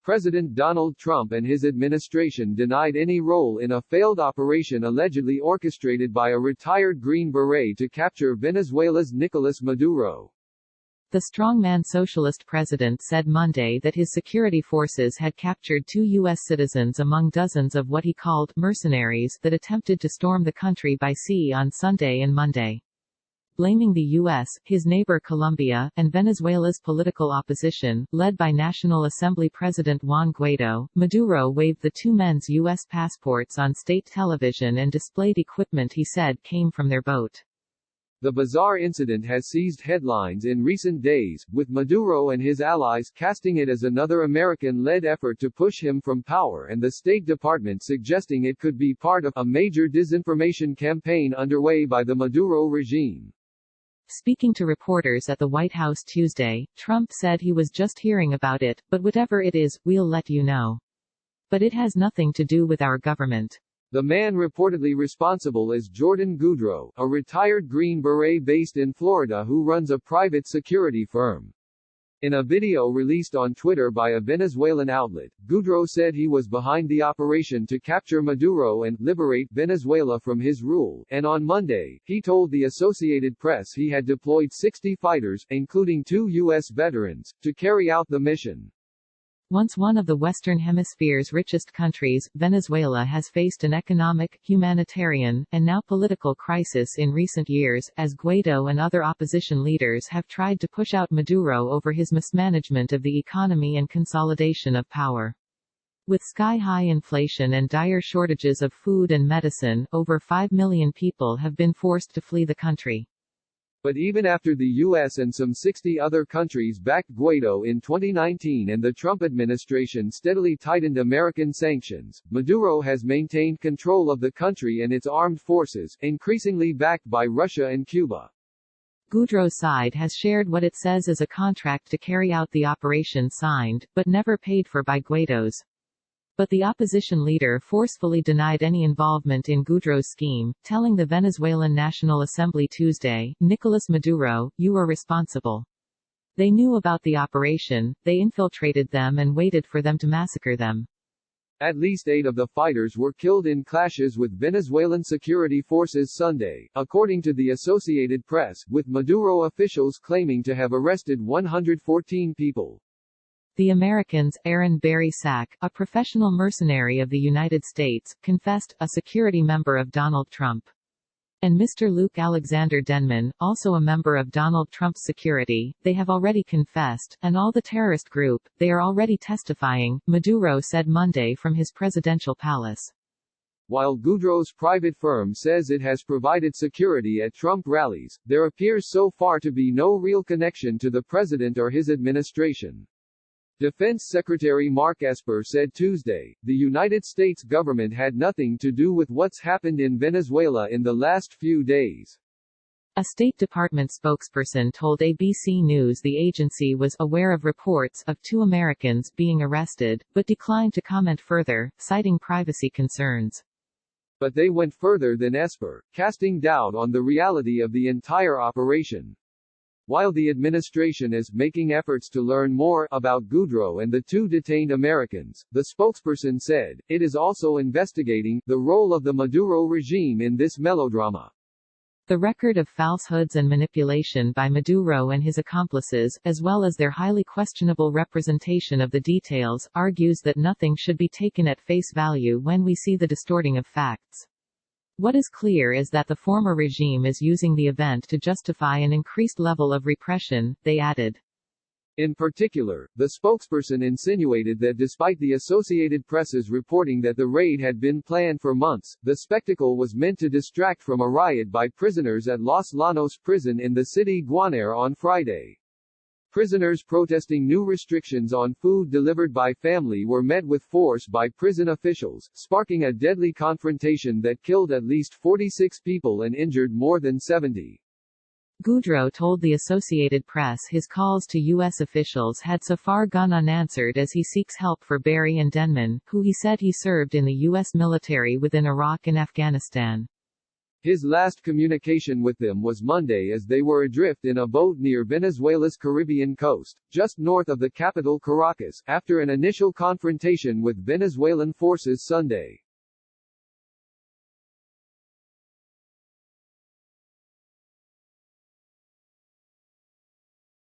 President Donald Trump and his administration denied any role in a failed operation allegedly orchestrated by a retired Green Beret to capture Venezuela's Nicolás Maduro. The strongman socialist president said Monday that his security forces had captured 2 U.S. citizens among dozens of what he called mercenaries that attempted to storm the country by sea on Sunday and Monday. Blaming the U.S., his neighbor Colombia, and Venezuela's political opposition, led by National Assembly President Juan Guaido, Maduro waved the 2 men's U.S. passports on state television and displayed equipment he said came from their boat. The bizarre incident has seized headlines in recent days, with Maduro and his allies casting it as another American-led effort to push him from power and the State Department suggesting it could be part of a major disinformation campaign underway by the Maduro regime. Speaking to reporters at the White House Tuesday, Trump said he was just hearing about it, but whatever it is, we'll let you know. But it has nothing to do with our government. The man reportedly responsible is Jordan Goudreau, a retired Green Beret based in Florida who runs a private security firm. In a video released on Twitter by a Venezuelan outlet, Goudreau said he was behind the operation to capture Maduro and liberate Venezuela from his rule, and on Monday, he told the Associated Press he had deployed 60 fighters, including 2 U.S. veterans, to carry out the mission. Once one of the Western Hemisphere's richest countries, Venezuela has faced an economic, humanitarian, and now political crisis in recent years, as Guaido and other opposition leaders have tried to push out Maduro over his mismanagement of the economy and consolidation of power. With sky-high inflation and dire shortages of food and medicine, over 5 million people have been forced to flee the country. But even after the U.S. and some 60 other countries backed Guaido in 2019 and the Trump administration steadily tightened American sanctions, Maduro has maintained control of the country and its armed forces, increasingly backed by Russia and Cuba. Goudreau's side has shared what it says is a contract to carry out the operation signed, but never paid for by Guaido's. But the opposition leader forcefully denied any involvement in Goudreau's scheme, telling the Venezuelan National Assembly Tuesday, "Nicolás Maduro, you are responsible. They knew about the operation, they infiltrated them and waited for them to massacre them." At least 8 of the fighters were killed in clashes with Venezuelan security forces Sunday, according to the Associated Press, with Maduro officials claiming to have arrested 114 people. The Americans, Aaron Barry Sack, a professional mercenary of the United States, confessed, a security member of Donald Trump. And Mr. Luke Alexander Denman, also a member of Donald Trump's security, they have already confessed, and all the terrorist group, they are already testifying, Maduro said Monday from his presidential palace. While Goudreau's private firm says it has provided security at Trump rallies, there appears so far to be no real connection to the president or his administration. Defense Secretary Mark Esper said Tuesday, the United States government had nothing to do with what's happened in Venezuela in the last few days. A State Department spokesperson told ABC News the agency was aware of reports of 2 Americans being arrested, but declined to comment further, citing privacy concerns. But they went further than Esper, casting doubt on the reality of the entire operation. While the administration is making efforts to learn more about Goudreau and the 2 detained Americans, the spokesperson said, it is also investigating the role of the Maduro regime in this melodrama. The record of falsehoods and manipulation by Maduro and his accomplices, as well as their highly questionable representation of the details, argues that nothing should be taken at face value when we see the distorting of facts. What is clear is that the former regime is using the event to justify an increased level of repression, they added. In particular, the spokesperson insinuated that despite the Associated Press's reporting that the raid had been planned for months, the spectacle was meant to distract from a riot by prisoners at Los Llanos prison in the city Guanare on Friday. Prisoners protesting new restrictions on food delivered by family were met with force by prison officials, sparking a deadly confrontation that killed at least 46 people and injured more than 70. Goudreau told the Associated Press his calls to U.S. officials had so far gone unanswered as he seeks help for Barry and Denman, who he said he served in the U.S. military within Iraq and Afghanistan. His last communication with them was Monday as they were adrift in a boat near Venezuela's Caribbean coast, just north of the capital Caracas, after an initial confrontation with Venezuelan forces Sunday.